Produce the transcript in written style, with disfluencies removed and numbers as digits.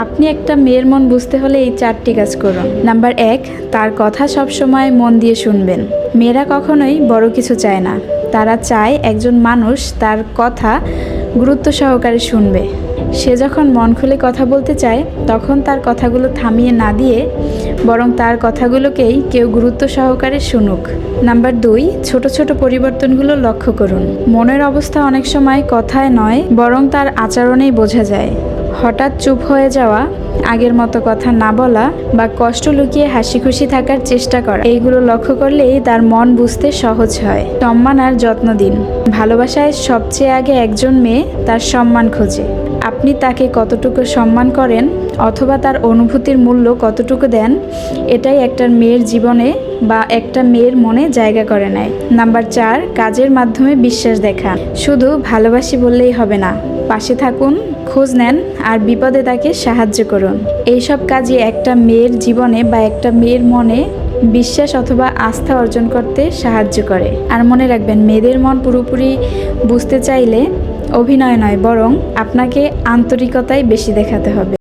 আপনি একটা মেয়ের মন বুঝতে হলে এই 4টি কাজ করুন। নাম্বার 1, তার কথা সবসময় মন দিয়ে শুনবেন। মেয়েরা কখনোই বড় কিছু চায় না, তারা চায় একজন মানুষ তার কথা গুরুত্ব সহকারে শুনবে। সে যখন মন খুলে কথা বলতে চায় তখন তার কথাগুলো থামিয়ে না দিয়ে বরং তার কথাগুলোকেই কেউ গুরুত্ব সহকারে শুনুক। নাম্বার 2, ছোট ছোট পরিবর্তনগুলো লক্ষ্য করুন। মনের অবস্থা অনেক সময় কথায় নয় বরং তার আচরণেই বোঝা যায়। হঠাৎ চুপ হয়ে যাওয়া, আগের মতো কথা না বলা বা কষ্ট লুকিয়ে হাসি খুশি থাকার চেষ্টা করা, এইগুলো লক্ষ্য করলেই তার মন বুঝতে সহজ হয়। সম্মান আর যত্ন দিন। ভালোবাসায় সবচেয়ে আগে একজন মেয়ে তার সম্মান খোঁজে। আপনি তাকে কতটুকু সম্মান করেন অথবা তার অনুভূতির মূল্য কতটুকু দেন, এটাই একটা মেয়ের জীবনে বা একটা মেয়ের মনে জায়গা করে নেয়। নাম্বার 4, কাজের মাধ্যমে বিশ্বাস দেখান। শুধু ভালোবাসি বললেই হবে না, পাশে থাকুন, খোঁজ নেন আর বিপদে তাকে সাহায্য করুন। এইসব কাজই একটা মেয়ের জীবনে বা একটা মেয়ের মনে বিশ্বাস অথবা আস্থা অর্জন করতে সাহায্য করে। আর মনে রাখবেন, মেয়েদের মন পুরোপুরি বুঝতে চাইলে অভিনয় নয় বরং আপনাকে আন্তরিকতাই বেশি দেখাতে হবে।